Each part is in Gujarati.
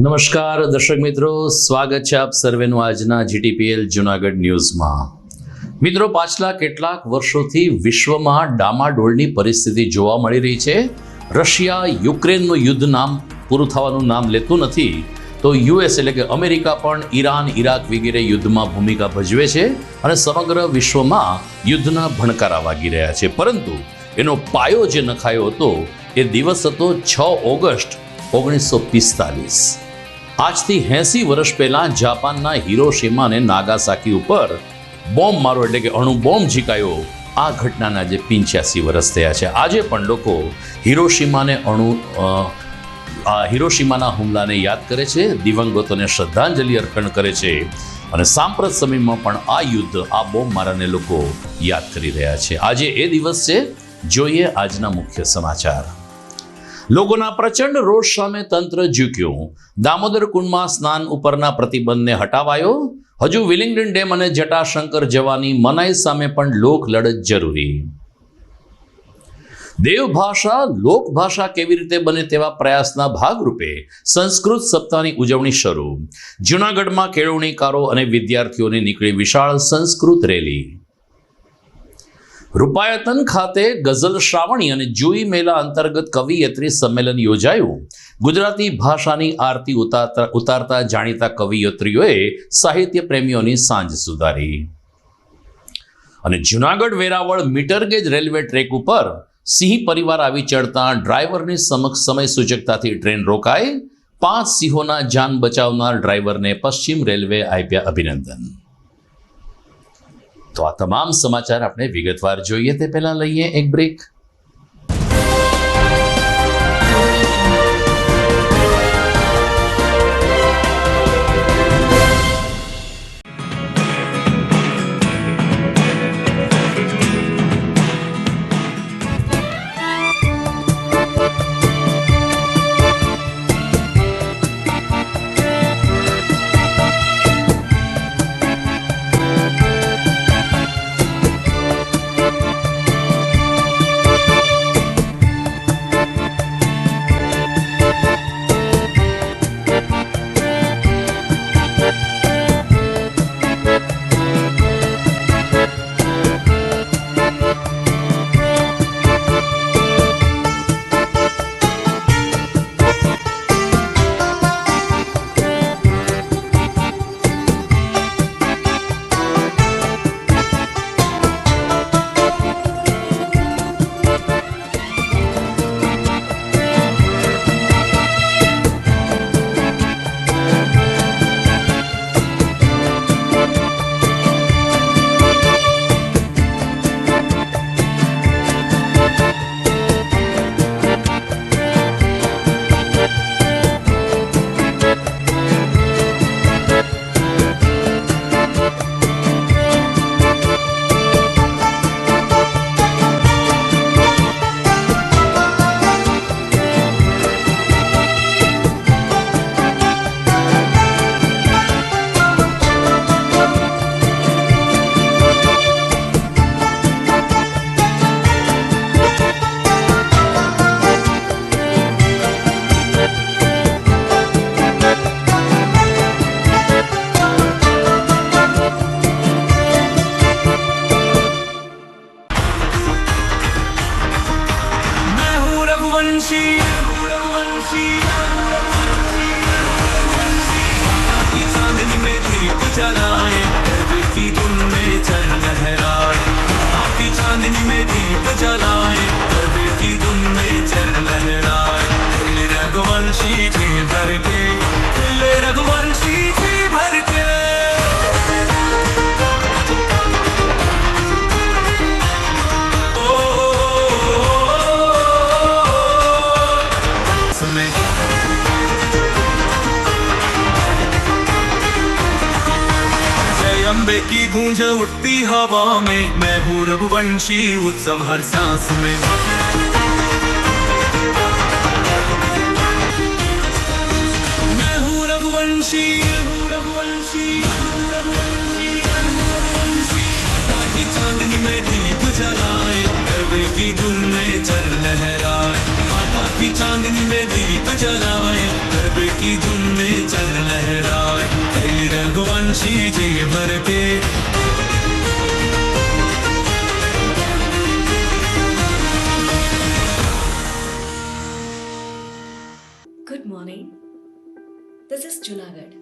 નમસ્કાર દર્શક મિત્રો, સ્વાગત છે આપ સર્વેનું આજના જીટીપીએલ જૂનાગઢ ન્યૂઝમાં. મિત્રો, પાછલા કેટલાક વર્ષોથી વિશ્વમાં ડામાડોળની પરિસ્થિતિ જોવા મળી રહી છે. રશિયા યુક્રેનનું યુદ્ધ પૂરું થવાનું નામ લેતું નથી, તો યુએસ એટલે કે અમેરિકા પણ ઈરાન, ઈરાક વગેરે યુદ્ધમાં ભૂમિકા ભજવે છે અને સમગ્ર વિશ્વમાં યુદ્ધના ભણકારા વાગી રહ્યા છે. પરંતુ એનો પાયો જે નખાયો હતો એ દિવસ હતો 6 ઓગસ્ટ 1945. આજથી 80 વર્ષ પહેલા જાપાનના હિરોશિમા અને નાગાસાકી ઉપર બોમ્બ મારો એટલે કે અણુ બોમ્બ ઝીકાયો. આ ઘટનાના જે 85 વર્ષ થયા છે. આજે પણ લોકો હિરોશિમાના હુમલાને યાદ કરે છે, દિવંગતોને શ્રદ્ધાંજલિ અર્પણ કરે છે અને સાંપ્રત સમયમાં પણ આ યુદ્ધ, આ બોમ્બ મારાને લોકો યાદ કરી રહ્યા છે. આજે એ દિવસ છે. જોઈએ આજના મુખ્ય સમાચાર. લોકોના પ્રચંડ રોષ સામે તંત્ર ઝૂક્યું. દામોદર કુંડમાં સ્નાન ઉપરના પ્રતિબંધને હટાવાયો. હજુ વિલિંગડન ડેમ અને જટાશંકર જવાની મનાઈ સામે પણ લોક લડત જરૂરી. દેવભાષા લોકભાષા કેવી રીતે બને તેવા પ્રયાસના ભાગરૂપે સંસ્કૃત સપ્તાહની ઉજવણી શરૂ. જૂનાગઢમાં કેળવણીકારો અને વિદ્યાર્થીઓની નીકળી વિશાળ સંસ્કૃત રેલી. રૂપાયતન ખાતે ગઝલ શ્રાવણી અને જુઈ મેલા અંતર્ગત કવિયત્રી સંમેલન યોજાયું. ગુજરાતી ભાષાની આરતી ઉતારતા જાણીતા કવિયત્રીઓએ સાહિત્ય પ્રેમીઓની સાંજ સુધારી. અને Junagadh Veraval metre gauge railway track ઉપર સિંહ પરિવાર આવી ચડતા ડ્રાઈવરની સમક્ષ સમય સૂચકતાથી ટ્રેન રોકાઈ. 5 સિંહોના જાન બચાવનાર ડ્રાઈવરને પશ્ચિમ રેલવે આપ્યા અભિનંદન. તો આ તમામ સમાચાર આપણે વિગતવાર જોઈએ તે પહેલા લઈએ એક બ્રેક. अंबे की गूंज उठती हवा में, मैं हूँ रघुवंशी उत्सव हर सांस में. मैं हूँ रघुवंशी, चांदनी में दीप जलाए, गर्वे की धुन में चल लहराए. माता की चांदनी में दीप जलाए, गर्वे की धुन में रघुवंशी जी भर के। Good morning. This is Junagadh.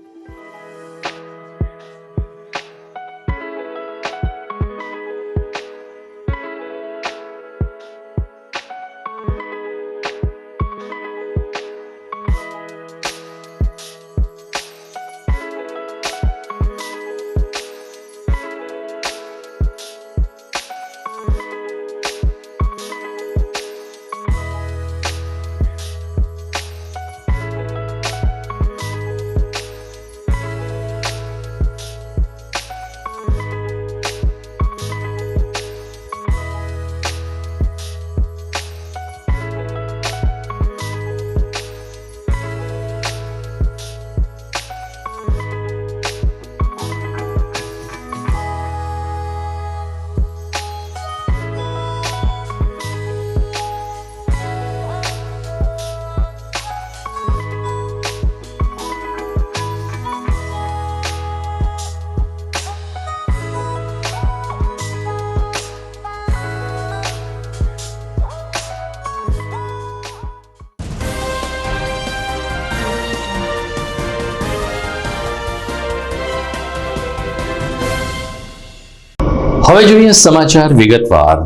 હવે જોઈએ સમાચાર વિગતવાર.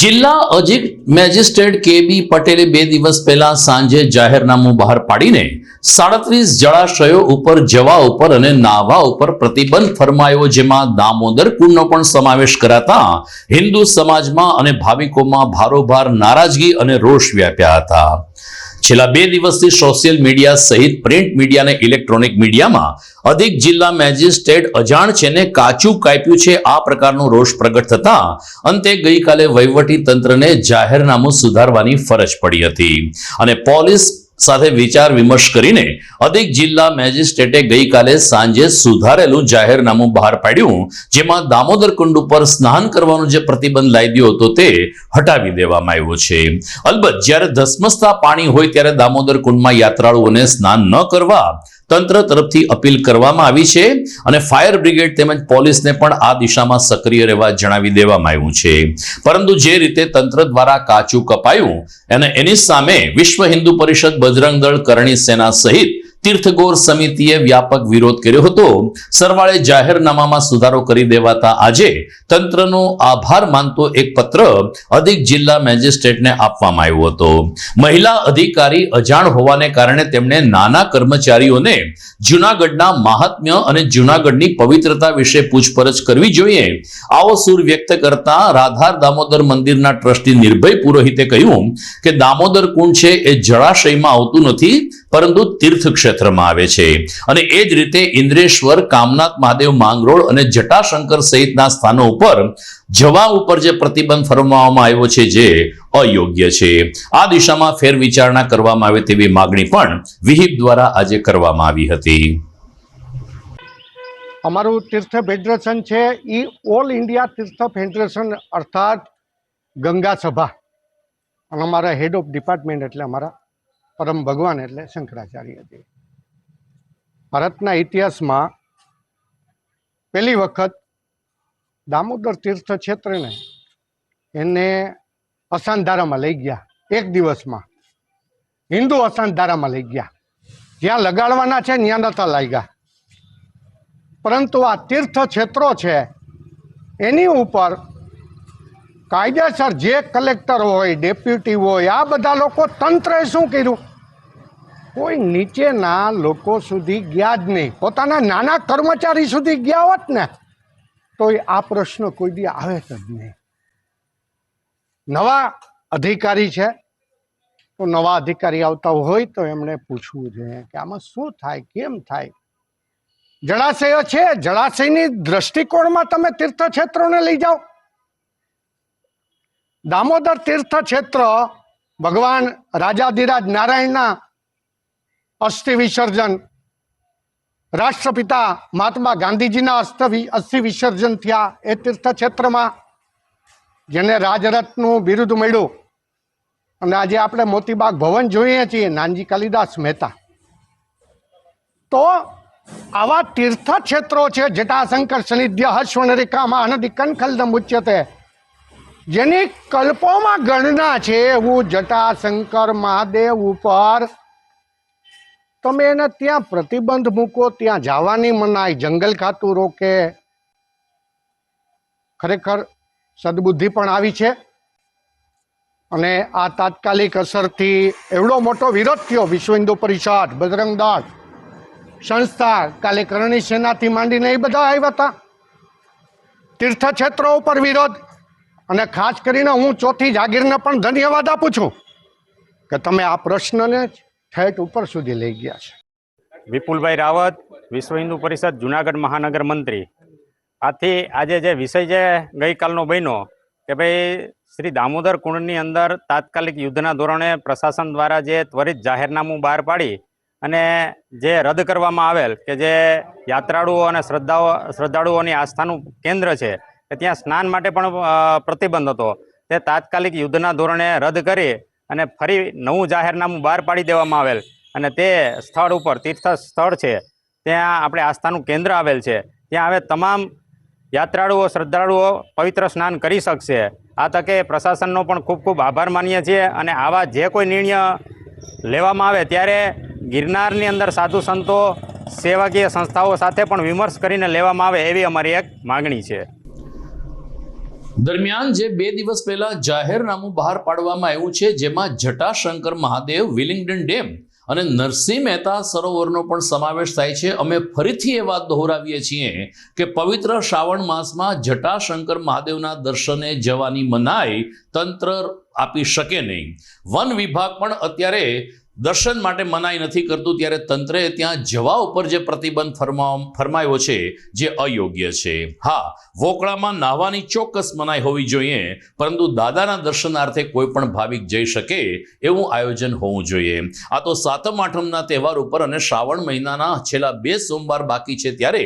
જિલ્લા અધિક મેજિસ્ટ્રેટ KB પટેલે 2 દિવસ પહેલા સાંજે જાહેરનામું બહાર પાડીને 37 જળાશયો ઉપર જવા ઉપર અને નાહવા ઉપર પ્રતિબંધ ફરમાયો, જેમાં દામોદર કુંડનો પણ સમાવેશ કરાતા હિન્દુ સમાજમાં અને ભાવિકોમાં ભારોભાર નારાજગી અને રોષ વ્યાપ્યા હતા. છેલ્લા 2 દિવસથી સોશિયલ મીડિયા સહિત પ્રિન્ટ મીડિયા અને ઇલેક્ટ્રોનિક મીડિયામાં અધિક જિલ્લા મેજિસ્ટ્રેટ અજાણ છે ને કાચું કાપ્યું છે આ પ્રકારનો રોષ પ્રગટ થતા અંતે ગઈકાલે વહીવટી તંત્રને જાહેરનામું સુધારવાની ફરજ પડી હતી અને પોલીસ સાથે વિચાર વિમર્શ કરીને અધિક જિલ્લા મેજિસ્ટ્રેટે ગઈકાલે સાંજે સુધારેલું જાહેરનામું બહાર પાડ્યું, જેમાં દામોદર કુંડ ઉપર સ્નાન કરવાનો જે પ્રતિબંધ લાદ્યો હતો તે હટાવી દેવામાં આવ્યો છે. અલબત્ત જ્યારે ધસમસતા પાણી હોય ત્યારે દામોદર કુંડમાં યાત્રાળુઓને સ્નાન ન કરવા તંત્ર તરફથી અપીલ કરવામાં આવી છે અને ફાયર બ્રિગેડ તેમજ પોલીસને પણ આ દિશામાં સક્રિય રહેવા જણાવી દેવામાં આવ્યું છે. પરંતુ જે રીતે તંત્ર દ્વારા કાચું કપાયું અને એની સામે વિશ્વ હિન્દુ પરિષદ, બજરંગ દળ, કરણી સેના સહિત તીર્થગોર સમિતિએ વ્યાપક વિરોધ કર્યો હતો. સરવાળે જાહેરનામામાં સુધારો કરી દેવાતા આજે તંત્રનો આભાર માનતો એક પત્ર અધિક જિલ્લા મેજિસ્ટ્રેટને આપવામાં આવ્યો હતો. મહિલા અધિકારી અજાણ હોવાને કારણે તેમણે નાના કર્મચારીઓને જૂનાગઢના મહાત્મ્ય અને જૂનાગઢની પવિત્રતા વિશે પૂછપરછ કરવી જોઈએ, આવો સૂર વ્યક્ત કરતા રાધાર દામોદર મંદિરના ટ્રસ્ટી નિર્ભય પુરોહિતે કહ્યું કે દામોદર કુંડ છે એ જળાશયમાં આવતું નથી પરંતુ તીર્થ ક્ષેત્રમાં આવે છે અને એ જ રીતે ઇન્દ્રેશ્વર, કામનાથ મહાદેવ, માંગરોળ અને જટાશંકર સહિતના સ્થાનો ઉપર જવા ઉપર જે પ્રતિબંધ ફરમાવવામાં આવ્યો છે જે અયોગ્ય છે. આ દિશામાં ફેરવિચારણા કરવામાં આવે તેવી માગણી પણ વિહિપ દ્વારા આજે કરવામાં આવી હતી. અમારું તીર્થ ફેડરેશન છે એ ઓલ ઇન્ડિયા તીર્થ ફેડરેશન અર્થાત ગંગા સભા અને અમારા હેડ ઓફ ડિપાર્ટમેન્ટ એટલે અમારા પરમ ભગવાન એટલે શંકરાચાર્યજી. ભારતના ઇતિહાસમાં પહેલી વખત દામોદર તીર્થ ક્ષેત્રને એને અસાનધારામાં લઈ ગયા. એક દિવસમાં હિન્દુ અસાનધારામાં લઈ ગયા. જ્યાં લગાડવાના છે ત્યાં નતા લાગ્યા. પરંતુ આ તીર્થ ક્ષેત્રો છે એની ઉપર કાયદેસર જે કલેક્ટર હોય, ડેપ્યુટી હોય, આ બધા લોકો તંત્રએ શું કર્યું? કોઈ નીચેના લોકો સુધી ગયા જ નહીં. પોતાના નાના કર્મચારી સુધી ગયા હોત ને તો આ પ્રશ્ન કોઈ દી આવે જ નહીં. નવા અધિકારી છે તો નવા અધિકારી આવતા હોય તો એમણે પૂછવું જોઈએ કે આમાં શું થાય, કેમ થાય. જળાશયો છે, જળાશયની દ્રષ્ટિકોણમાં તમે તીર્થ ક્ષેત્રોને લઈ જાઓ. દામોદર તીર્થ ક્ષેત્ર ભગવાન રાજાધિરાજ નારાયણના અસ્થિ વિસર્જન, રાષ્ટ્રપિતા મહાત્મા ગાંધીજીના અસ્થિ વિસર્જન થયા એ તીર્થ ક્ષેત્રમાં, જેને રાજરથનું બિરુદ મળ્યું. અને આજે આપણે મોતીબાગ ભવન જોઈએ છીએ, નાનજી કાલિદાસ મહેતા. તો આવા તીર્થ ક્ષેત્રો છે જટાશંકર સનિધ્ય હર્ષવનરિકા મહાનદી કનખલ મુચ્યતે, જેની કલ્પોમાં ગણના છે એવું જટાશંકર મહાદેવ ઉપર તમે એને ત્યાં પ્રતિબંધ મૂકો, ત્યાં જવાની મનાઈ, જંગલ ખાતું રોકે. ખરેખર સદબુદ્ધિ પણ આવી છે અને આ તાત્કાલિક અસરથી એવડો મોટો વિરોધ થયો. વિશ્વ હિન્દુ પરિષદ, બજરંગ દળ સંસ્થા, કાલે કરણી સેનાથી માંડીને એ બધા આવ્યા હતા. તીર્થક્ષેત્રો ઉપર વિરોધ. અને ખાસ કરીને હું ચોથી જાગીરને પણ ધન્યવાદ આપું છું કે તમે આ પ્રશ્નને ઠેઠ ઉપર સુધી લઈ ગયા છે. વિપુલભાઈ રાવત, વિશ્વ હિન્દુ પરિષદ જુનાગઢ મહાનગર મંત્રી. આથી આજે જે વિષય જે ગઈકાલનો બન્યો કે ભાઈ શ્રી દામોદર કુંડની અંદર તાત્કાલિક યુદ્ધના ધોરણે પ્રશાસન દ્વારા જે ત્વરિત જાહેરનામું બહાર પાડી અને જે રદ કરવામાં આવેલ કે જે યાત્રાળુઓ અને શ્રદ્ધાળુઓની આસ્થાનું કેન્દ્ર છે કે ત્યાં સ્નાન માટે પણ પ્રતિબંધ હતો, તે તાત્કાલિક યુદ્ધના ધોરણે રદ કરી અને ફરી નવું જાહેરનામું બહાર પાડી દેવામાં આવેલ અને તે સ્થળ ઉપર તીર્થ સ્થળ છે ત્યાં આપણે આસ્થાનું કેન્દ્ર આવેલ છે, ત્યાં હવે તમામ યાત્રાળુઓ શ્રદ્ધાળુઓ પવિત્ર સ્નાન કરી શકશે. આ તકે પ્રશાસનનો પણ ખૂબ ખૂબ આભાર માનીએ છીએ અને આવા જે કોઈ નિર્ણય લેવામાં આવે ત્યારે ગિરનારની અંદર સાધુ સંતો સેવાકીય સંસ્થાઓ સાથે પણ વિમર્શ કરીને લેવામાં આવે એવી અમારી એક માગણી છે. દરમિયાન જે 2 દિવસ પહેલા જાહેરનામું બહાર પાડવામાં આવ્યું છે, જેમાં જટાશંકર મહાદેવ, વિલિંગડન ડેમ અને નરસિંહ મહેતા સરોવરનો પણ સમાવેશ થાય છે. અમે ફરીથી એ વાત દોહરાવીએ છીએ કે પવિત્ર શ્રાવણ માસમાં જટાશંકર મહાદેવના દર્શને જવાની મનાઈ તંત્ર આપી શકે નહીં. વન વિભાગ પણ અત્યારે દર્શન માટે મનાઈ નથી કરતું, ત્યારે તંત્રએ ત્યાં જવા ઉપર જે પ્રતિબંધ ફરમાયો છે જે અયોગ્ય છે. હા, વોકળામાં નાહવાની ચોક્કસ મનાઈ હોવી જોઈએ, પરંતુ દાદાના દર્શનાર્થે કોઈ પણ ભાવિક જઈ શકે એવું આયોજન હોવું જોઈએ. આ તો સાતમ આઠમના તહેવાર ઉપર અને શ્રાવણ મહિનાના છેલ્લા 2 સોમવાર બાકી છે, ત્યારે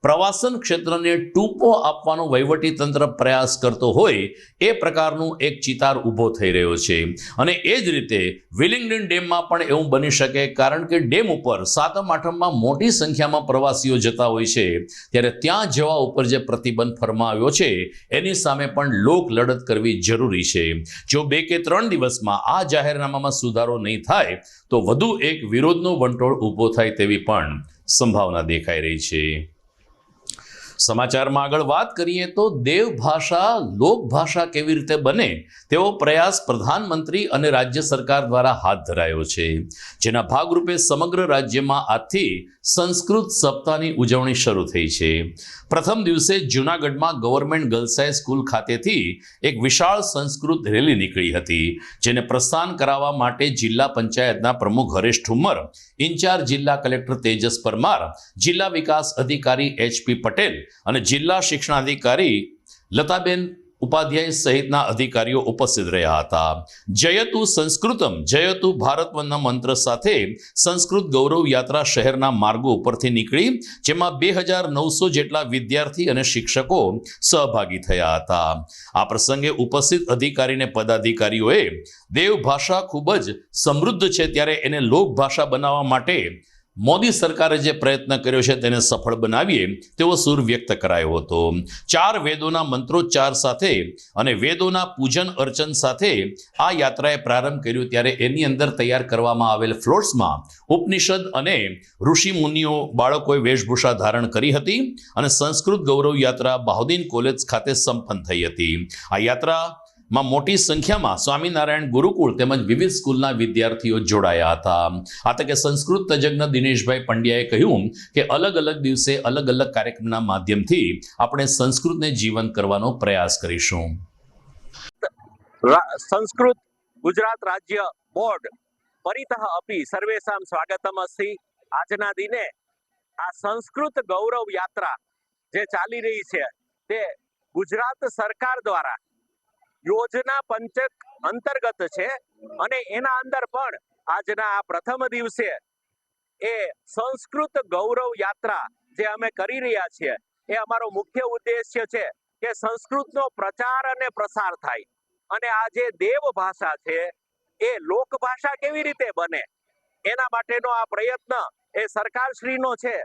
પ્રવાસન ક્ષેત્રને ટૂંપો આપવાનો વહીવટી તંત્ર પ્રયાસ કરતો હોય એ પ્રકારનું એક ચિતાર ઊભો થઈ રહ્યો છે. અને એ જ રીતે વિલિંગડન ડેમમાં પણ એવું બની શકે, કારણ કે ડેમ ઉપર સાતમ આઠમમાં મોટી સંખ્યામાં પ્રવાસીઓ જતા હોય છે, ત્યારે ત્યાં જવા ઉપર જે પ્રતિબંધ ફરમાવ્યો છે એની સામે પણ લોક લડત કરવી જરૂરી છે. જો 2 કે 3 દિવસમાં આ જાહેરનામામાં સુધારો નહીં થાય તો વધુ એક વિરોધનો વંટોળ ઊભો થાય તેવી પણ સંભાવના દેખાઈ રહી છે. સમાચારમાં આગળ વાત કરીએ તો દેવ ભાષા લોક ભાષા કેવી રીતે બને તેવો પ્રયાસ પ્રધાનમંત્રી અને રાજ્ય સરકાર દ્વારા હાથ ધરાયો છે, જેના ભાગરૂપે સમગ્ર રાજ્યમાં આજથી સંસ્કૃત સપ્તાહની ઉજવણી શરૂ થઈ છે. પ્રથમ દિવસે જૂનાગઢમાં ગવર્મેન્ટ ગર્લ્સ હાઈ સ્કૂલ ખાતેથી એક વિશાળ સંસ્કૃત રેલી નીકળી હતી, જેને પ્રસ્થાન કરાવવા માટે જિલ્લા પંચાયતના પ્રમુખ હરેશ ઠુમ્મર, ઇન્ચાર્જ જિલ્લા કલેક્ટર તેજસ પરમાર, જિલ્લા વિકાસ અધિકારી HP પટેલ અને જિલ્લા શિક્ષણાધિકારી લતાબેન ઉપાધ્યાય સહિતના અધિકારીઓ ઉપસ્થિત રહ્યા હતા. જયતુ સંસ્કૃતમ જયતુ ભારતવનના મંત્ર સાથે સંસ્કૃત ગૌરવ યાત્રા શહેરના માર્ગો ઉપરથી નીકળી, જેમાં 2900 જેટલા વિદ્યાર્થી અને શિક્ષકો સહભાગી થયા હતા. આ પ્રસંગે ઉપસ્થિત અધિકારી અને પદાધિકારીઓએ દેવ ભાષા ખૂબ જ સમૃદ્ધ છે, ત્યારે એને લોક ભાષા બનાવવા માટે મોદી સરકારે જે પ્રયત્ન કર્યો છે તેને સફળ બનાવીએ તેવો સૂર વ્યક્ત કરાયો હતો. 4 વેદોના મંત્રોચ્ચાર સાથે અને વેદોના પૂજન અર્ચન સાથે આ યાત્રાએ પ્રારંભ કર્યો, ત્યારે એની અંદર તૈયાર કરવામાં આવેલ ફ્લોટ્સમાં ઉપનિષદ અને ઋષિ મુનિઓ બાળકોએ વેશભૂષા ધારણ કરી હતી અને સંસ્કૃત ગૌરવ યાત્રા બહાઉદ્દીન કોલેજ ખાતે સંપન્ન થઈ હતી. આ યાત્રામાં મોટી સંખ્યામાં સ્વામિનારાયણ ગુરુકુળ તેમજ વિવિધ સ્કૂલના વિદ્યાર્થીઓ જોડાયા હતા. આ તકે સંસ્કૃત તજજ્ઞ દિનેશભાઈ પંડ્યાએ કહ્યું કે અલગ અલગ દિવસે અલગ અલગ કાર્યક્રમના માધ્યમથી આપણે સંસ્કૃતને જીવંત કરવાનો પ્રયાસ કરીશું. સંસ્કૃત ગુજરાત રાજ્ય બોર્ડ પરિતઃ અપી સર્વેષામ સ્વાગતમ અસ્તિ. આજના દિને આ સંસ્કૃત ગૌરવ યાત્રા જે ચાલી રહી છે તે ગુજરાત સરકાર દ્વારા યોજના પંચક અંતર્ગત છે અને એના અંદર પણ આજના આ પ્રથમ દિવસે એ સંસ્કૃત ગૌરવ યાત્રા જે અમે કરી રહ્યા છીએ એ અમારો મુખ્ય ઉદ્દેશ્ય છે કે સંસ્કૃતનો પ્રચાર અને પ્રસાર થાય અને આ જે દેવ ભાષા છે એ લોક ભાષા કેવી રીતે બને એના માટેનો આ પ્રયત્ન એ સરકારશ્રીનો છે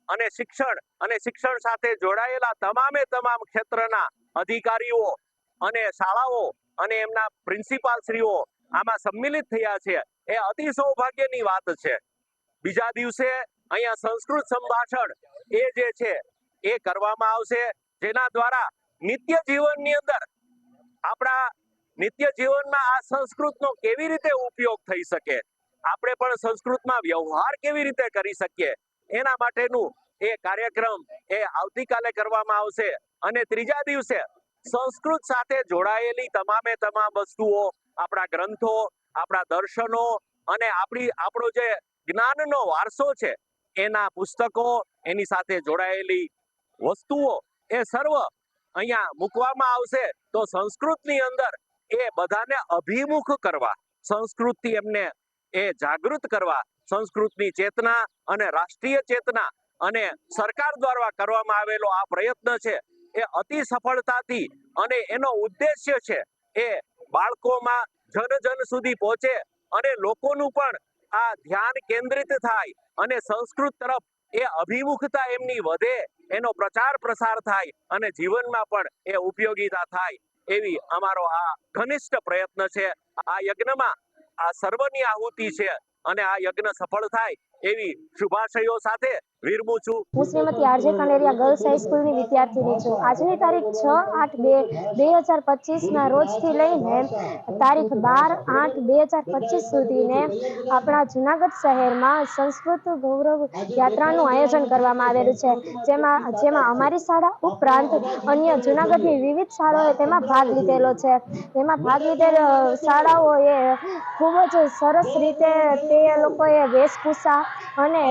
અને શિક્ષણ સાથે જોડાયેલા તમામે તમામ ક્ષેત્રના અધિકારીઓ અને શાળાઓ અને એમના પ્રિન્સિપાલશ્રીઓ આમાં સંમિલિત થયા છે એ અતિ સૌભાગ્યની વાત છે. બીજા દિવસે અહીંયા સંસ્કૃત સંભાષણ એ જે છે એ કરવામાં આવશે, જેના દ્વારા નિત્ય જીવનની અંદર આપણા નિત્ય જીવનમાં આ સંસ્કૃતનો કેવી રીતે ઉપયોગ થઈ શકે, આપણે પણ સંસ્કૃતમાં વ્યવહાર કેવી રીતે કરી શકીએ, એના માટેનું એ કાર્યક્રમ એ આવતીકાલે કરવામાં આવશે. અને ત્રીજા દિવસે સંસ્કૃત સાથે જોડાયેલી તમામે તમામ વસ્તુઓ, આપણા ગ્રંથો, આપણા દર્શનો અને આપણો જે જ્ઞાનનો વારસો છે એના પુસ્તકો, એની સાથે જોડાયેલી વસ્તુઓ એ સર્વ અહીંયા મૂકવામાં આવશે. તો સંસ્કૃતની અંદર એ બધાને અભિમુખ કરવા, સંસ્કૃતથી એમને એ જાગૃત કરવા, સંસ્કૃતની ચેતના અને રાષ્ટ્રીય ચેતના અને સરકાર દ્વારા કરવામાં આવેલો આ પ્રયત્ન છે એ અતિ સફળતાથી, અને એનો ઉદ્દેશ્ય છે એ બાળકોમાં જન સુધી પહોંચે અને લોકોનું પણ આ ધ્યાન કેન્દ્રિત થાય અને સંસ્કૃત તરફ એ અભિમુખતા એમની વધે, એનો પ્રચાર પ્રસાર થાય અને જીવનમાં પણ એ ઉપયોગીતા થાય, એવી અમારો આ ઘનિષ્ઠ પ્રયત્ન છે. આ યજ્ઞમાં આ સર્વની આહુતિ છે અને આ યજ્ઞ સફળ થાય એવી શુભાશયો સાથે વિરમું છું. હું શ્રીમતી આરજે કનેરિયા ગર્લ્સ હાઈસ્કૂલની વિદ્યાર્થીની છું. આજની તારીખ 6/8/2025 રોજથી લઈને તારીખ 12/8/2025 સુધીને આપણા જુનાગઢ શહેરમાં સંસ્કૃત ગૌરવ યાત્રાનું આયોજન કરવામાં આવેલું છે, જેમાં અમારી શાળા ઉપરાંત અન્ય જુનાગઢની વિવિધ શાળાઓએ તેમાં ભાગ લીધેલો છે. તેમાં ભાગ લીધેલ શાળાઓએ ખૂબ જ સરસ રીતે તે લોકોએ વેશભૂષા અને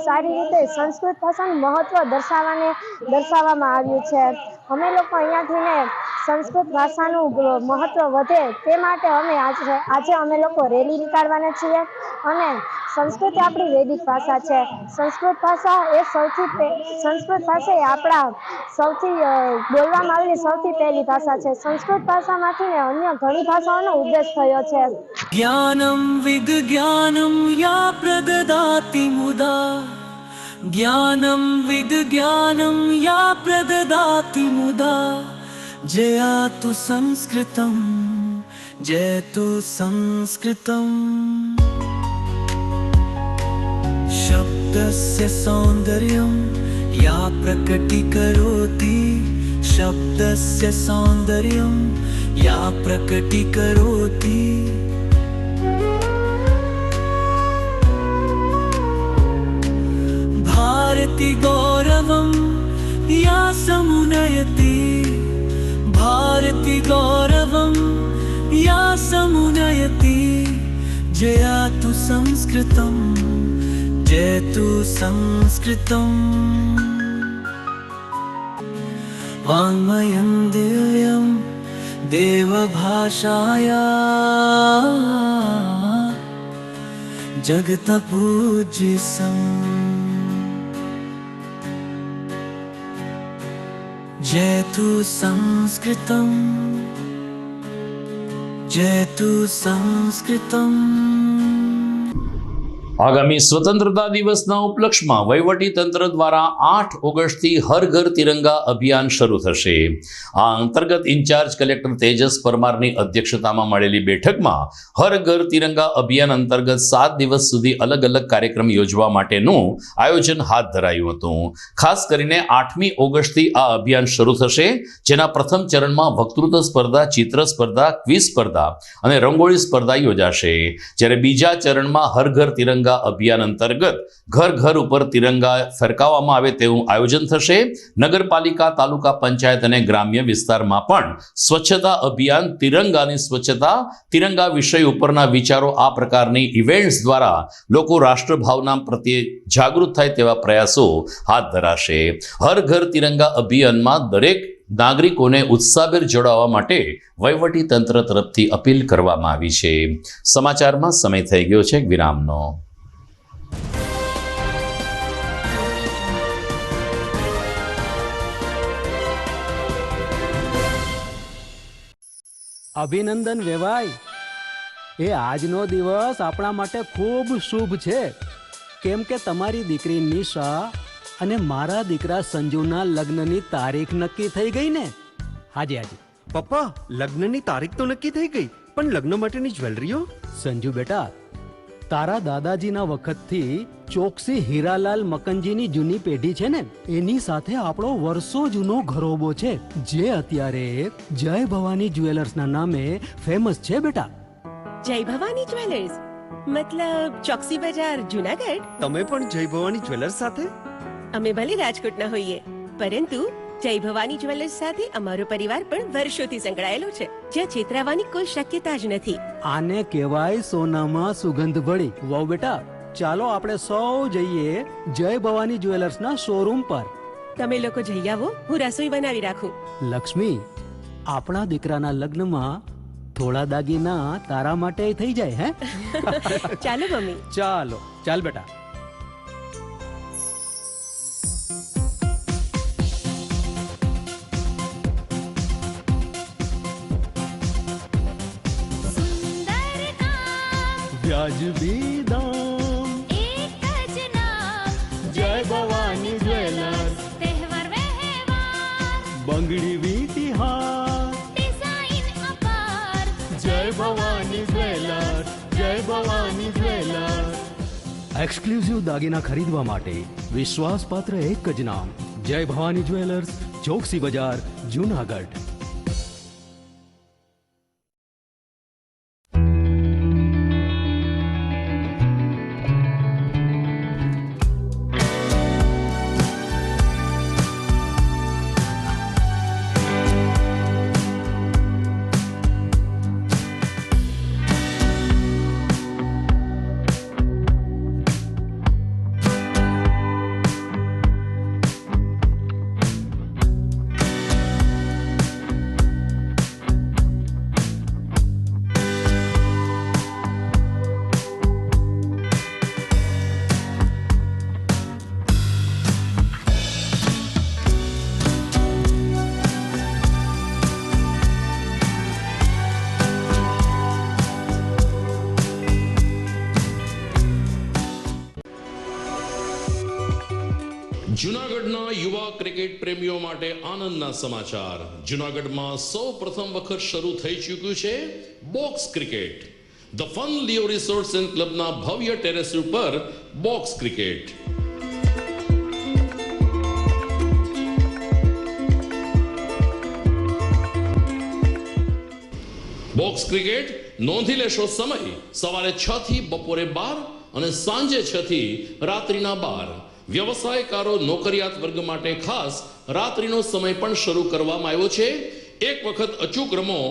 સારી રીતે સંસ્કૃત ભાષાનું મહત્વ દર્શાવવામાં આવ્યું છે. અમે લોકો અહીંયાથી સંસ્કૃત ભાષાનું મહત્વ વધે તે માટે અમે આજે અમે લોકો રેલી નીકાળવાના છીએ. અને સંસ્કૃત આપણી વૈદિક ભાષા છે. સંસ્કૃત ભાષા એ આપણા સૌથી બોલવામાં આવેલી સૌથી પહેલી ભાષા છે. સંસ્કૃત ભાષામાંથી અન્ય ઘણી ભાષાઓનો ઉદ્દેશ થયો છે. ज्ञानं विज्ञानं या प्रददाति मुदा, ज्ञानं विज्ञानं या प्रददाति मुदा, जयातु संस्कृतं जयतु संस्कृतं. शब्दस्य सौन्दर्यं या प्रकटीकरोति, शब्दस्य सौन्दर्यं या प्रकटीकरोति. भारति गौरवं या समुनयति, भारति गौरवं या समुनयति, जयातु संस्कृतं जयतु संस्कृतं. वाङ्मयं दिव्यं देवभाषाया जगतपूज्यसं. जयतु संस्कृतं जयतु संस्कृतं. આગામી સ્વતંત્રતા દિવસના ઉપલક્ષમાં વહીવટી તંત્ર દ્વારા 8 ઓગસ્ટથી હર ઘર તિરંગા અભિયાન શરૂ થશે. આ અંતર્ગત ઇન્ચાર્જ કલેક્ટર તેજસ પરમારની અધ્યક્ષતામાં મળેલી બેઠકમાં હર ઘર તિરંગા અભિયાન અંતર્ગત 7 દિવસ સુધી અલગ અલગ કાર્યક્રમ યોજવા માટેનું આયોજન હાથ ધરાયું હતું. ખાસ કરીને 8મી ઓગસ્ટથી આ અભિયાન શરૂ થશે, જેના પ્રથમ ચરણમાં વક્તૃત્વ સ્પર્ધા, ચિત્ર સ્પર્ધા, ક્વિઝ સ્પર્ધા અને રંગોળી સ્પર્ધા યોજાશે. જ્યારે બીજા ચરણમાં હર ઘર તિરંગા અભિયાન અંતર્ગત ઘર ઘર ઉપર તિરંગા ફરકાવવામાં આવે તેવું આયોજન થશે. નગરપાલિકા, તાલુકા પંચાયત અને ગ્રામ્ય વિસ્તારમાં પણ સ્વચ્છતા અભિયાન, તિરંગાની સ્વચ્છતા, તિરંગા વિષય ઉપરના વિચારો, આ પ્રકારની ઇવેન્ટ્સ દ્વારા લોકો રાષ્ટ્રભાવના પ્રત્યે જાગૃત થાય તેવા પ્રયાસો હાથ ધરાશે. હર ઘર તિરંગા અભિયાનમાં દરેક નાગરિકોને ઉત્સાહભેર જોડાવા માટે વહીવટી તંત્ર તરફથી અપીલ કરવામાં આવી છે. સમાચારમાં સમય થઈ ગયો છે વિરામનો. અભિનંદન વેવાઈ, એ આજનો દિવસ આપણા માટે ખૂબ શુભ છે, કેમ કે તમારી દીકરી નિશા અને મારા દીકરા સંજુના લગ્નની તારીખ નક્કી થઈ ગઈ ને. હાજી હાજી. પપ્પા, લગ્નની તારીખ તો નક્કી થઈ ગઈ, પણ લગ્ન માટેની જ્વેલરીઓ? સંજુ બેટા, તારા દાદાજીના વખતથી ચોકસી હીરાલાલ મકનજીની જૂની પેઢી છે ને, એની સાથે આપણો વર્ષો જૂનો ઘરોબો છે, જે અત્યારે જય ભવાની જ્વેલર્સના નામે ફેમસ છે બેટા. જય ભવાની જ્વેલર્સ મતલબ ચોકસી બજાર જુનાગઢ? તમે પણ જય ભવાની જ્વેલર્સ સાથે? અમે ભલે રાજકોટના હોઈએ, પરંતુ જય ભવાની જ્વેલર્સ સાથે અમારો પરિવાર પણ વર્ષોથી સંકળાયેલો છે, જ્યાં છેતરાવાની કોઈ શક્યતા જ નથી. આને કહેવાય સોનામાં સુગંધ ભળી. વાવ બેટા, ચાલો આપણે સૌ જઈએ જય ભવાની જ્વેલર્સના શોરૂમ પર. તમે લોકો જઈ આવો, હું રસોઈ બનાવી રાખું. લક્ષ્મી, આપણા દીકરાના લગ્નમાં થોડા દાગીના તારા માટે થઈ જાય હે. ચાલો મમ્મી. ચાલો ચાલ બેટા. વ્યાજબી દામ, એક જ નામ, જય ભવાની જ્વેલર્સ, તહેવાર વ્યવહાર, બંગડી વીટી હાર, ડિઝાઇન અપાર, જય ભવાની જ્વેલર્સ, જય ભવાની જ્વેલર્સ. એક્સક્લુઝિવ દાગીના ખરીદવા માટે વિશ્વાસપાત્ર એક જ નામ, જય ભવાની જ્વેલર્સ, ચોકસી બજાર, જુનાગઢ. જૂનાગઢના યુવા ક્રિકેટ પ્રેમીઓ માટે આનંદના સમાચાર. જૂનાગઢમાં સૌ પ્રથમ વખત શરૂ થઈ ચૂક્યું છે box cricket. The fun Leo resorts and ક્લબના ભવ્ય ટેરેસ ઉપર બોક્સ ક્રિકેટ. બોક્સ ક્રિકેટ નોંધી લેશો સમય સવારે 6 થી બપોરે 12 અને સાંજે 6 થી રાત્રિના 12. વ્યવસાયકારો નોકરિયાત વર્ગ માટે ખાસ રાત્રિનો સમય પણ શરૂ કરવામાં આવ્યો છે. એક વખત અચૂક રમો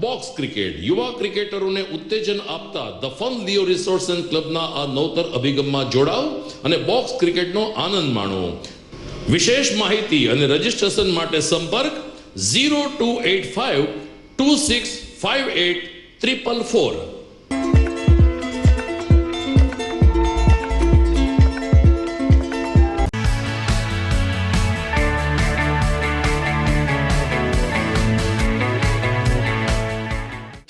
બોક્સ ક્રિકેટ. યુવા ક્રિકેટરોને ઉત્તેજન આપતા the fun Leo resorts and ક્લબના આ નવતર અભિગમમાં જોડાઓ અને બોક્સ ક્રિકેટનો આનંદ માણો. વિશેષ માહિતી અને રજીસ્ટ્રેશન માટે સંપર્ક 0285 2658 444.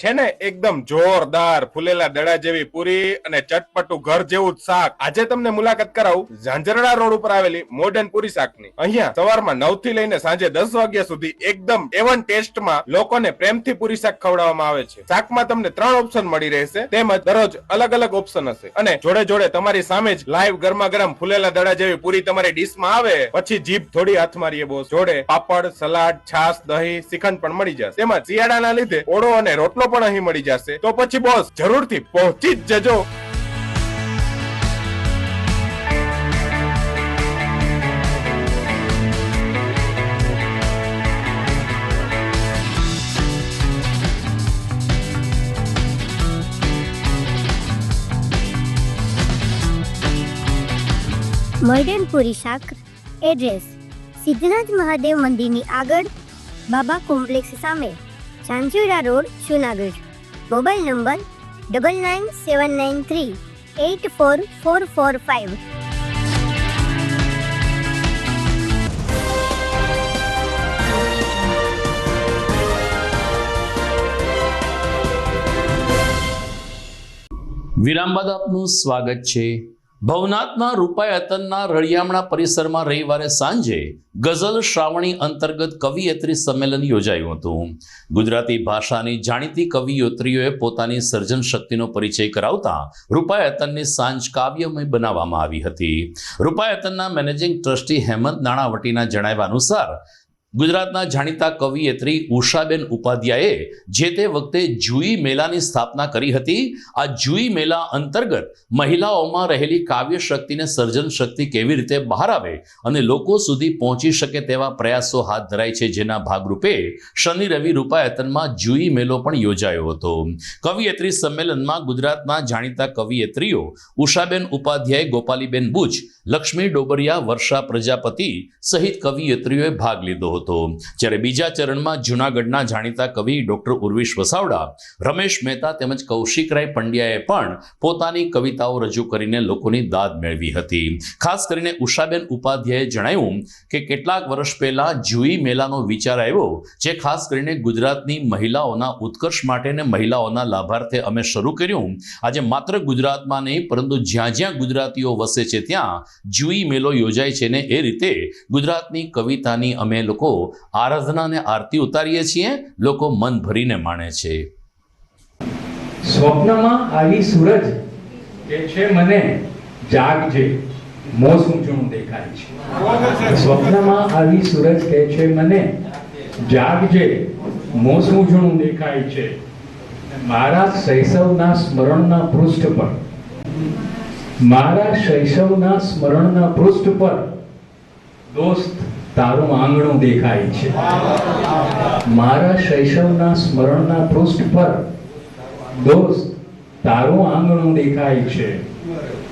છે ને એકદમ જોરદાર ફૂલેલા દડા જેવી પૂરી અને ચટપટું ઘર જેવું જ શાક. આજે તમને મુલાકાત કરાવું ઝાંઝરડા રોડ ઉપર આવેલી મોડર્ન પૂરી શાકની. અહીંયા સવારમાં 9 થી લઈને સાંજે 10 વાગ્યા સુધી એકદમ એવન ટેસ્ટમાં લોકોને પ્રેમથી પૂરી શાક ખવડાવવામાં આવે છે. શાકમાં તમને 3 ઓપ્શન મળી રહેશે, તેમજ દરરોજ અલગ અલગ ઓપ્શન હશે, અને જોડે જોડે તમારી સામે જ લાઈવ ગરમા ગરમ ફૂલેલા દડા જેવી પૂરી તમારી ડીશમાં આવે પછી જીભ થોડી હાથ મારીએ બોસ. જોડે પાપડ, સલાડ, છાશ, દહીં, શ્રીખંડ પણ મળી જશે. તેમજ શિયાળાના લીધે ઓળો અને રોટલો પણ અહીં મળી જશે. તો પછી બોસ જરૂરથી પહોંચી જ જજો. મોડર્ન પૂરી શાક. એડ્રેસ સિદ્ધનાથ મહાદેવ મંદિરની આગળ, બાબા કોમ્પ્લેક્સ સામે, Chanchura road, Junagadh. Mobile number 9979384445. વિરામ બાદ આપનું સ્વાગત છે. ભવનાથના રૂપાયતનના રળિયામણા પરિસરમાં રવિવારે સાંજે ગઝલ શ્રાવણી અંતર્ગત કવિયત્રી સંમેલન યોજાયું હતું. ગુજરાતી ભાષાની જાણીતી કવિયત્રીઓએ પોતાની સર્જન શક્તિનો પરિચય કરાવતા રૂપાયતનની સાંજ કાવ્યમય બનાવવામાં આવી હતી. રૂપાયતનના મેનેજિંગ ટ્રસ્ટી હેમંત નાણાવટીના જણાવ્યા અનુસાર ગુજરાતના જાણીતા કવિયત્રી ઉષાબેન ઉપાધ્યાયે જે તે વખતે જુઈ મેલાની સ્થાપના કરી હતી. આ જુઈ મેલા અંતર્ગત મહિલાઓમાં રહેલી કાવ્ય શક્તિને સર્જન શક્તિ કેવી રીતે બહાર આવે અને લોકો સુધી પહોંચી શકે તેવા પ્રયાસો હાથ ધરાય છે, જેના ભાગરૂપે શનિ રવિ રૂપાયતનમાં જુઈ મેલો પણ યોજાયો હતો. કવિયત્રી સંમેલનમાં ગુજરાતના જાણીતા કવિયત્રીઓ ઉષાબેન ઉપાધ્યાય, ગોપાલીબેન બુચ, લક્ષ્મી ડોબરિયા, વર્ષા પ્રજાપતિ સહિત કવિયત્રીઓએ ભાગ લીધો હતો. જ્યારે બીજા ચરણમાં જૂનાગઢના જાણીતા કવિ ડોક્ટર ઉર્વિશ વસાવડા, રમેશ મહેતા તેમજ કૌશિકરાય પંડ્યાએ પણ પોતાની કવિતાઓ રજૂ કરીને લોકોની દાદ મેળવી હતી. ખાસ કરીને ઉષાબેન ઉપાધ્યાયે જણાવ્યું કે કેટલાક વર્ષ પહેલા જુઈ મેલાનો વિચાર આવ્યો, જે ખાસ કરીને ગુજરાતની મહિલાઓના ઉત્કર્ષ માટે અને મહિલાઓના લાભાર્થે અમે શરૂ કર્યું. આજે માત્ર ગુજરાતમાં નહીં પરંતુ જ્યાં જ્યાં ગુજરાતીઓ વસે છે ત્યાં જુઈ મેલો યોજાય છે ને એ રીતે ગુજરાતની કવિતાની અમે લોકો આરાધના અને આરતી ઉતારીએ છીએ. લોકો મન ભરીને માણે છે. સ્વપ્નમાં આવી સૂરજ કે છે મને જાગજે, મોસમ જૂનું દેખાય છે. સ્વપ્નમાં આવી સૂરજ કે છે મને જાગજે, મોસમ જૂનું દેખાય છે. મારા શૈશવના સ્મરણના પૃષ્ઠ પર, મારા શૈશવના સ્મરણના પૃષ્ઠ પર દોસ્ત તારું આંગણું દેખાય છે. મારા શૈશવના સ્મરણના પૃષ્ઠ પર દોસ્ત તારું આંગણું દેખાય છે.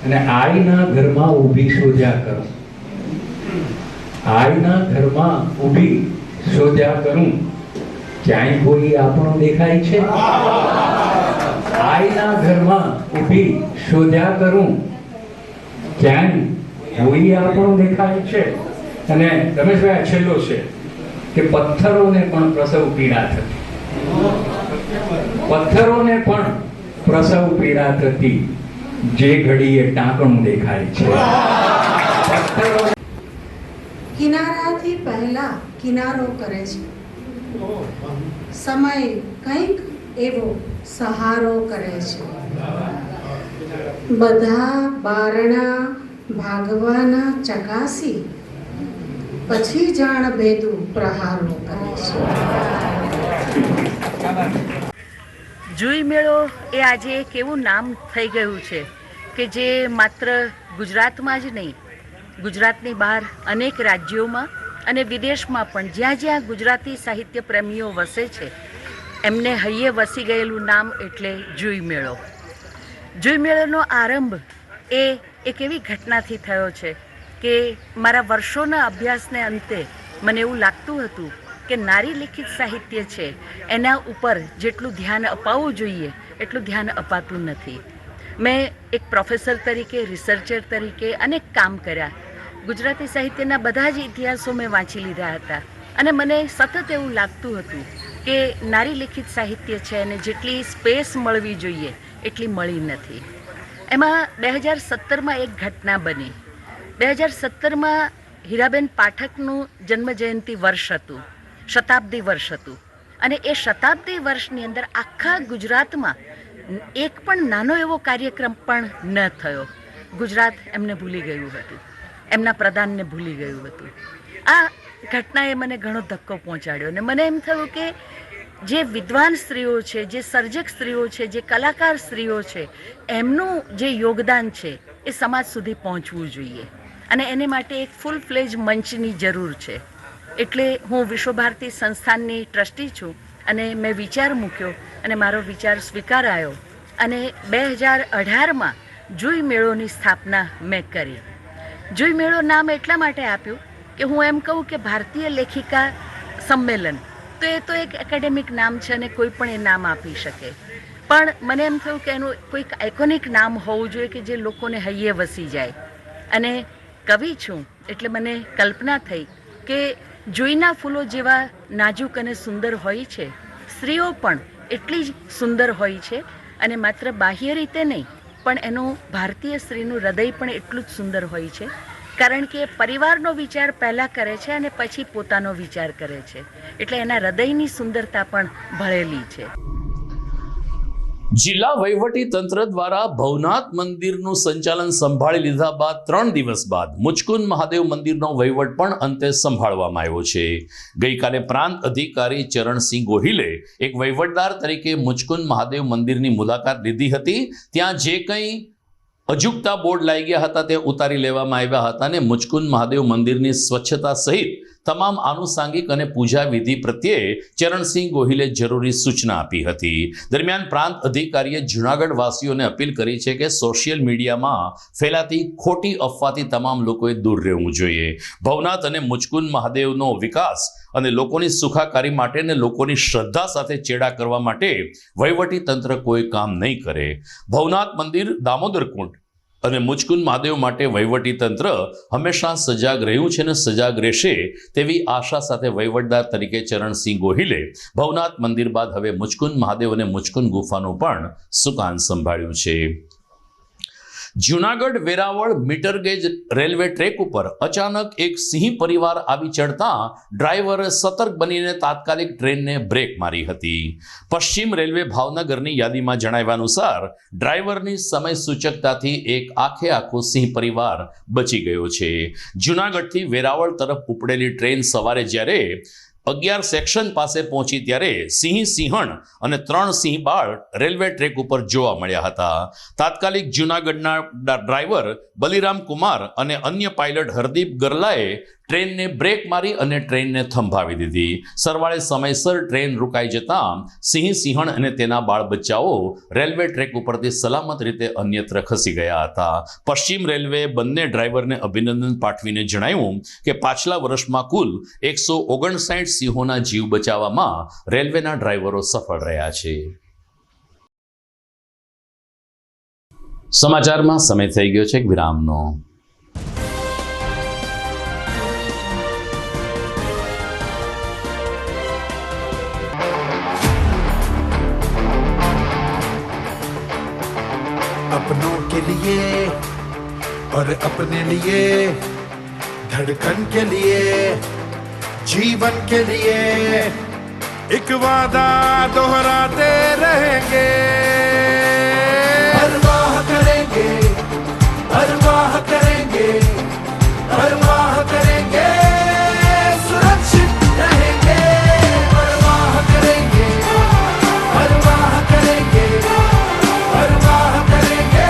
અને આઈના ઘરમાં ઊભી શોધ્યા કરું, આઈના ઘરમાં ઊભી શોધ્યા કરું, ક્યાંય કોઈ આપણું દેખાય છે. આઈના ઘરમાં ઊભી શોધ્યા કરું, ક્યાંય કોઈ આપણું દેખાય છે. અને રમેશભાઈ, છેલ્લો છે કે પથ્થરોને પણ પ્રસવ પીડા થતી, પથ્થરોને પણ પ્રસવ પીડા થતી, જે ઘડીએ ટાંકણું દેખાય છે. પથ્થરો કિનારાથી પહેલા કિનારો કરે છે, સમય કંઈક એવો સહારો કરે છે. બધા બારણા ભાગવાના ચકાસી પછી જાણ ભેદું પ્રહારો કરે છે. જુઈ મેળો એ આજે એક એવું નામ થઈ ગયું છે કે જે માત્ર ગુજરાતમાં જ નહીં, ગુજરાતની બહાર અનેક રાજ્યોમાં અને વિદેશમાં પણ જ્યાં જ્યાં ગુજરાતી સાહિત્ય પ્રેમીઓ વસે છે એમને હૈયે વસી ગયેલું નામ એટલે જુઈ મેળો. જુઈ મેળોનો આરંભ એ એક એવી ઘટનાથી થયો છે કે મારા વર્ષોના અભ્યાસને અંતે મને એવું લાગતું હતું કે નારી લિખિત સાહિત્ય છે એના ઉપર જેટલું ધ્યાન અપાવવું જોઈએ એટલું ધ્યાન અપાતું નથી. મેં એક પ્રોફેસર તરીકે, રિસર્ચર તરીકે અનેક કામ કર્યા. ગુજરાતી સાહિત્યના બધા જ ઇતિહાસો મેં વાંચી લીધા હતા અને મને સતત એવું લાગતું હતું કે નારી લિખિત સાહિત્ય છે અને જેટલી સ્પેસ મળવી જોઈએ એટલી મળી નથી. એમાં 2017માં એક ઘટના બની. 2017માં હીરાબેન પાઠકનું જન્મજયંતિ વર્ષ હતું, શતાબ્દી વર્ષ હતું. અને એ શતાબ્દી વર્ષની અંદર આખા ગુજરાતમાં એક પણ નાનો એવો કાર્યક્રમ પણ ન થયો. ગુજરાત એમને ભૂલી ગયું હતું, એમના પ્રધાનને ભૂલી ગયું હતું. આ ઘટનાએ મને ઘણો ધક્કો પહોંચાડ્યો અને મને એમ થયું કે જે વિદ્વાન સ્ત્રીઓ છે, જે સર્જક સ્ત્રીઓ છે, જે કલાકાર સ્ત્રીઓ છે, એમનું જે યોગદાન છે એ સમાજ સુધી પહોંચવું જોઈએ અને એને માટે એક ફૂલ ફ્લેજ મંચની જરૂર છે. એટલે હું વિશ્વ ભારતી સંસ્થાનની ટ્રસ્ટી છું અને મેં વિચાર મૂક્યો અને મારો વિચાર સ્વીકારાયો અને 2018માં જુઈ મેળોની સ્થાપના મેં કરી. જુઈ મેળો નામ એટલા માટે આપ્યું કે હું એમ કહું કે ભારતીય લેખિકા સંમેલન તો એ તો એક એકેડેમિક નામ છે અને કોઈ પણ એ નામ આપી શકે, પણ મને એમ થયું કે એનું કોઈક આઇકોનિક નામ હોવું જોઈએ કે જે લોકોને હૈયે વસી જાય. અને કવિ છું એટલે મને કલ્પના થઈ કે જોઈના ફૂલો જેવા નાજુક અને સુંદર હોય છે, સ્ત્રીઓ પણ એટલી જ સુંદર હોય છે અને માત્ર બાહ્ય રીતે નહીં પણ એનું ભારતીય સ્ત્રીનું હૃદય પણ એટલું જ સુંદર હોય છે, કારણ કે પરિવારનો વિચાર પહેલાં કરે છે અને પછી પોતાનો વિચાર કરે છે, એટલે એના હૃદયની સુંદરતા પણ ભળેલી છે. જિલ્લા વહીવટી તંત્ર દ્વારા ભવનાથ મંદિરનું સંચાલન સંભાળી લીધા બાદ 3 દિવસ બાદ મુચકુંદ મહાદેવ મંદિરનો વહીવટ પણ અંતે સંભાળવામાં આવ્યો છે. ગઈકાલે પ્રાંત અધિકારી ચરણસિંહ ગોહિલે એક વહીવટદાર તરીકે મુચકુંદ મહાદેવ મંદિરની મુલાકાત લીધી હતી. ત્યાં જે કંઈ અજુગતા બોર્ડ લાગી ગયા હતા તે ઉતારી લેવામાં આવ્યા હતા અને મુચકુંદ મહાદેવ મંદિરની સ્વચ્છતા સહિત તમામ આનુષાંગિક અને પૂજા વિધિ પ્રત્યે ચરણસિંહ ગોહિલે જરૂરી સૂચના આપી હતી. દરમિયાન પ્રાંત અધિકારીએ જૂનાગઢ વાસીઓને અપીલ કરી છે કે સોશિયલ મીડિયામાં ફેલાતી ખોટી અફવાથી તમામ લોકોએ દૂર રહેવું જોઈએ. ભવનાથ અને મુચકુંદ મહાદેવનો વિકાસ અને લોકોની સુખાકારી માટે અને લોકોની શ્રદ્ધા સાથે ચેડા કરવા માટે વહીવટી તંત્ર કોઈ કામ નહીં કરે. ભવનાથ મંદિર, દામોદર કુંડ અને મુચકુંદ મહાદેવ માટે વહીવટી તંત્ર હંમેશા સજાગ રહ્યું છે અને સજાગ રહેશે તેવી આશા સાથે વહીવટદાર તરીકે ચરણસિંહ ગોહિલે ભવનાથ મંદિર બાદ હવે મુચકુંદ મહાદેવ અને મુચકુંદ ગુફાનું પણ સુકાન સંભાળ્યું છે. Junagadh Veraval metre gauge railway track ઉપર અચાનક એક સિંહ પરિવાર આવી ચડતા ડ્રાઈવરે સતર્ક બનીને તાત્કાલિક ટ્રેનને બ્રેક મારી હતી. પશ્ચિમ રેલવે ભાવનગરની યાદીમાં જણાવ્યા અનુસાર ડ્રાઈવરની સમય સૂચકતાથી એક આખો સિંહ પરિવાર બચી ગયો છે. જૂનાગઢથી વેરાવળ તરફ ઉપડેલી ટ્રેન સવારે જ્યારે 11 સેક્શન પાસે પહોંચી ત્યારે સિંહણ અને 3 સિંહ બાળ રેલવે ટ્રેક ઉપર જોવા મળ્યા હતા. તાત્કાલિક જૂનાગઢના ડ્રાઈવર બલિરામ કુમાર અને અન્ય પાયલટ હરદીપ ગરલાએ ટ્રેનને બ્રેક મારી અને ટ્રેનને થંભાવી દીધી. સરવાળે સમયસર ટ્રેન રોકાઈ જતા સિંહણ અને તેના બાળ બચ્ચાઓ રેલવે ટ્રેક ઉપરથી સલામત રીતે અન્યત્ર ખસી ગયા હતા. પશ્ચિમ રેલવે બંને ડ્રાઈવરને અભિનંદન પાઠવીને જણાવ્યું કે પાછલા વર્ષમાં કુલ 159 સિંહોના જીવ બચાવવામાં રેલવેના ડ્રાઈવરો સફળ રહ્યા છે. સમાચારમાં સમય થઈ ગયો છે એક વિરામનો. अपनों के लिए और अपने लिए, धड़कन के लिए, जीवन के लिए एक वादा दोहराते रहेंगे. परवाह करेंगे, परवाह करेंगे, परवाह करेंगे, सुरक्षित रहेंगे. परवाह करेंगे, परवाह करेंगे, परवाह करेंगे,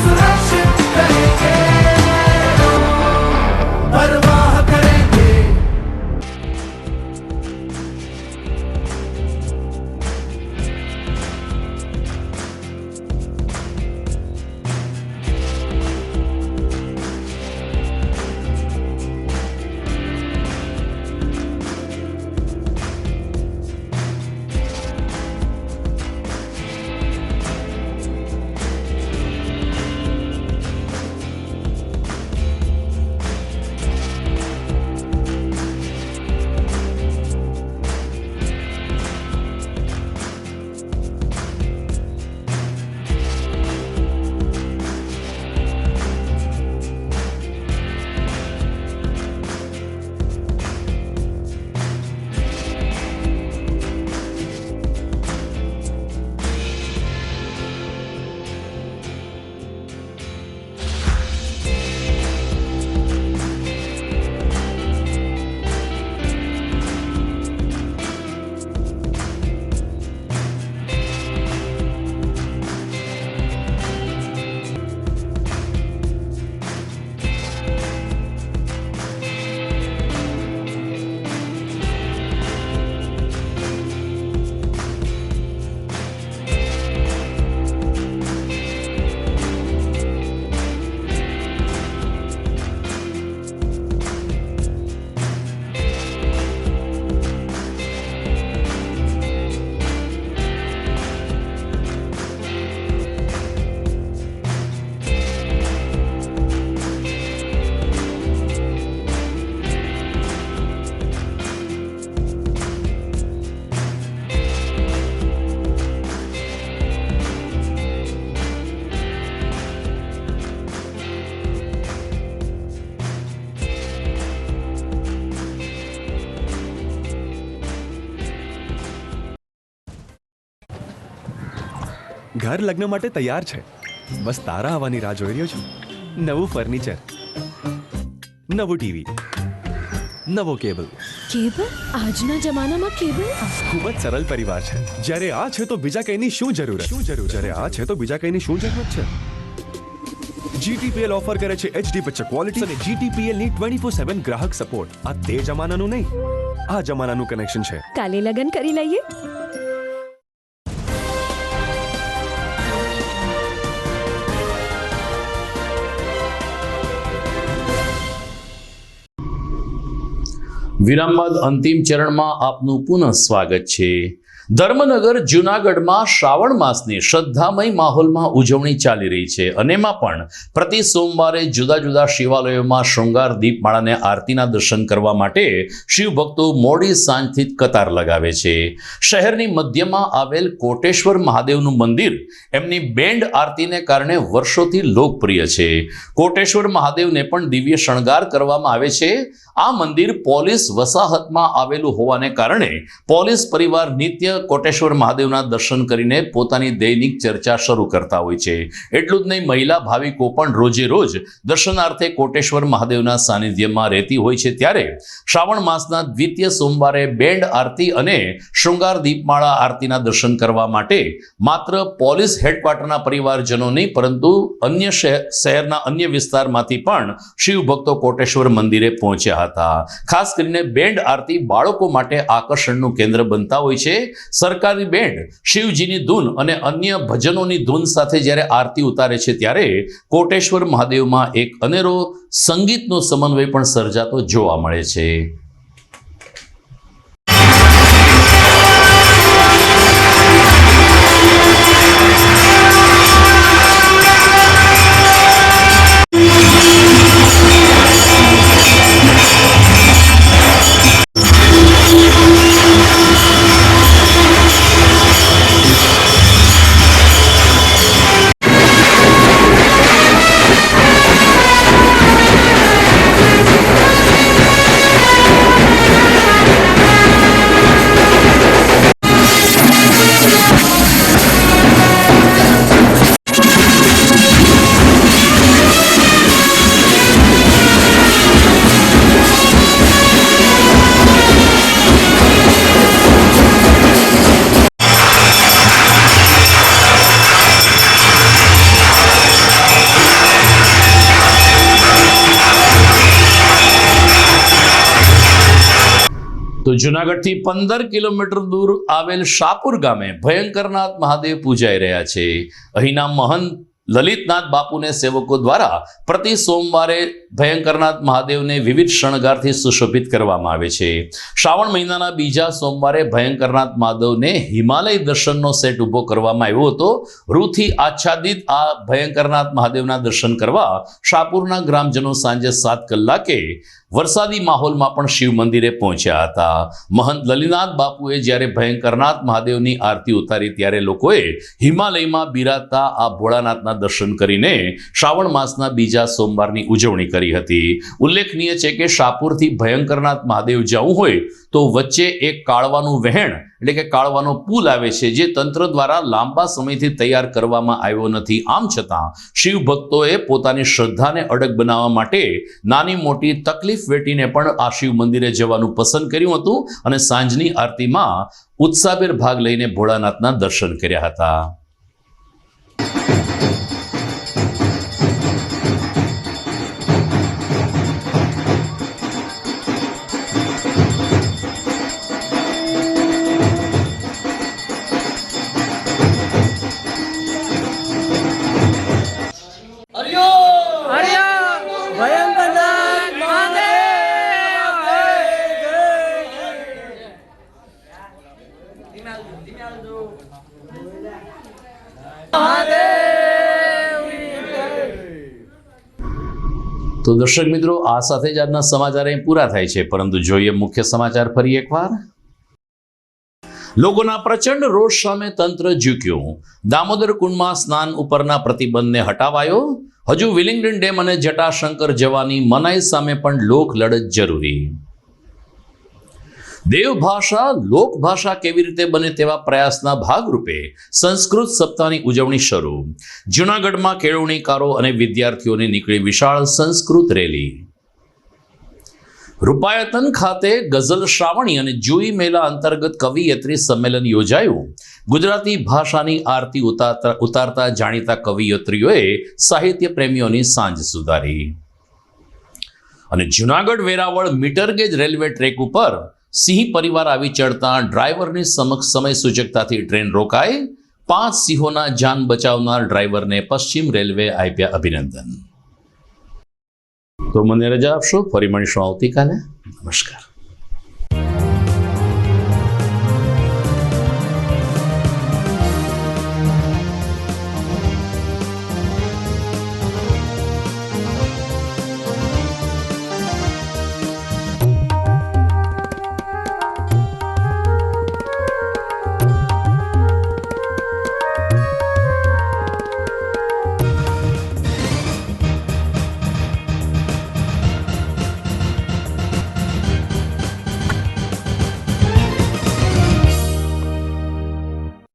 सुरक्षित रहेंगे. परवाह करेंगे. ઘર લગ્ન માટે તૈયાર છે. બસ તારા આવવાની રાહ જોઈ રહ્યો છું. નવું ફર્નિચર, નવું ટીવી, નવો કેબલ. કેબલ? આજના જમાનામાં કેબલ? ખૂબ જ સરળ પરિવાર છે. જ્યારે આ છે તો બીજા કઈની શું જરૂર? જ્યારે આ છે તો બીજા કઈની શું જરૂરત છે? GTPL ઓફર કરે છે HD પિક્ચર ક્વોલિટી અને GTPL ની 24/7 ગ્રાહક સપોર્ટ. આ તે જમાનાનું નહીં, આ જમાનાનું કનેક્શન છે. કાલે લગન કરી લઈએ. વિરામ બાદ અંતિમ ચરણમાં આપનું પુનઃ સ્વાગત છે. ધર્મનગર જૂનાગઢમાં શ્રાવણ માસની શ્રદ્ધામય માહોલમાં ઉજવણી ચાલી રહી છે અને એમાં પણ પ્રતિ સોમવારે જુદા જુદા શિવાલયોમાં શૃંગાર દીપમાળાને આરતીના દર્શન કરવા માટે શિવભક્તો મોડી સાંજથી જ કતાર લગાવે છે. શહેરની મધ્યમાં આવેલ કોટેશ્વર મહાદેવનું મંદિર એમની બેન્ડ આરતીને કારણે વર્ષોથી લોકપ્રિય છે. કોટેશ્વર મહાદેવને પણ દિવ્ય શણગાર કરવામાં આવે છે. આ મંદિર પોલીસ વસાહતમાં આવેલું હોવાને કારણે પોલીસ પરિવાર નિત્ય કોટેશ્વર મહાદેવના દર્શન કરીને પોતાની દૈનિક ચર્ચા શરૂ કરતા હોય છે. એટલું જ નહીં, મહિલા ભાવિકો પણ રોજે રોજ દર્શનાર્થે કોટેશ્વર મહાદેવના સાનિધ્યમાં રહેતી હોય છે. ત્યારે શ્રાવણ માસના દ્વિતીય સોમવારે બેન્ડ આરતી અને શૃંગાર દીપમાળા આરતીના દર્શન કરવા માટે માત્ર પોલીસ હેડક્વાર્ટરના પરિવારજનો નહીં પરંતુ અન્ય શહેરના અન્ય વિસ્તારમાંથી પણ શિવભક્તો કોટેશ્વર મંદિરે પહોંચ્યા હતા. ખાસ કરીને બેન્ડ આરતી બાળકો માટે આકર્ષણનું કેન્દ્ર બનતા હોય છે. સરકારી બેન્ડ શિવજીની ધૂન અને અન્ય ભજનોની ધૂન સાથે જ્યારે આરતી ઉતારે છે ત્યારે કોટેશ્વર મહાદેવમાં એક અનેરો સંગીતનો સમન્વય પણ સર્જાતો જોવા મળે છે. તો જુનાગઢથી 15 કિલોમીટર દૂર આવેલ શાપુર ગામે ભયંકરનાથ મહાદેવ પૂજાઈ રહ્યા છે. અહીંના મહંત લલિતનાથ બાપુને સેવકો દ્વારા પ્રતિ સોમવારે ભયંકરનાથ મહાદેવને વિવિધ શણગારથી સુશોભિત કરવામાં આવે છે. શ્રાવણ મહિનાના બીજા સોમવારે ભયંકરનાથ મહાદેવને હિમાલય દર્શનનો સેટ ઊભો કરવામાં આવ્યો હતો. રૂથી આચ્છાદિત આ ભયંકરનાથ મહાદેવના દર્શન કરવા શાપુરના ગ્રામજનો સાંજે 7 કલાકે વરસાદી માહોલમાં પણ શિવ મંદિરે પહોંચ્યા હતા. મહંત લલિતનાથ બાપુએ જ્યારે ભયંકરનાથ મહાદેવની આરતી ઉતારી ત્યારે લોકોએ હિમાલયમાં બિરાજતા આ ભોળાનાથના દર્શન કરીને શ્રાવણ માસના બીજા સોમવારની ઉજવણી કરી હતી. ઉલ્લેખનીય છે કે શાપુરથી ભયંકરનાથ મહાદેવ જવું હોય તો વચ્ચે એક કાળવાનું વહેણ એટલે કે કાળવાનો પુલ આવે છે જે તંત્ર દ્વારા લાંબા સમયથી તૈયાર કરવામાં આવ્યો નથી. આમ છતાં શિવ ભક્તોએ પોતાની શ્રદ્ધાને અડગ બનાવવા માટે નાની મોટી તકલીફ વેઠીને પણ આ શિવ મંદિરે જવાનું પસંદ કર્યું હતું અને સાંજની આરતીમાં ઉત્સાહભેર ભાગ લઈને ભોળાનાથના દર્શન કર્યા હતા. તો દર્શક મિત્રો, આ સાથે જ આજના સમાચાર અહીં પૂરા થાય છે, પરંતુ જોઈએ મુખ્ય સમાચાર ફરી એકવાર. લોકોના પ્રચંડ રોષ સામે તંત્ર ઝૂક્યું. દામોદર કુંડમાં સ્નાન ઉપરના પ્રતિબંધને હટાવાયો. હજુ વિલિંગડન ડેમ અને જટાશંકર જવાની મનાઈ સામે પણ લોક લડત જરૂરી. દેવભાષા લોકભાષા કેવી રીતે બને તેવા પ્રયાસના ભાગરૂપે સંસ્કૃત સપ્તાહની ઉજવણી શરૂ. જૂનાગઢમાં કેળવણીકારો અને વિદ્યાર્થીઓની નીકળી વિશાળ સંસ્કૃત રેલી. રૂપાયતન ખાતે ગઝલ શ્રાવણી અને જુઈ મેલા અંતર્ગત કવિયત્રી સંમેલન યોજાયું. ગુજરાતી ભાષાની આરતી ઉતારતા જાણીતા કવિયત્રીઓએ સાહિત્ય પ્રેમીઓની સાંજ સુધારી. અને Junagadh Veraval metre gauge railway track ઉપર સિંહ પરિવાર આવી ચડતા ડ્રાઈવરની સમક્ષ સમય સૂચકતાથી ટ્રેન રોકાઈ. 5 સિંહોના જાન બચાવનાર ડ્રાઈવરને પશ્ચિમ રેલવે આપ્યા અભિનંદન. તો મને રજા આપશો, ફરી મળીશું આવતીકાલે. નમસ્કાર.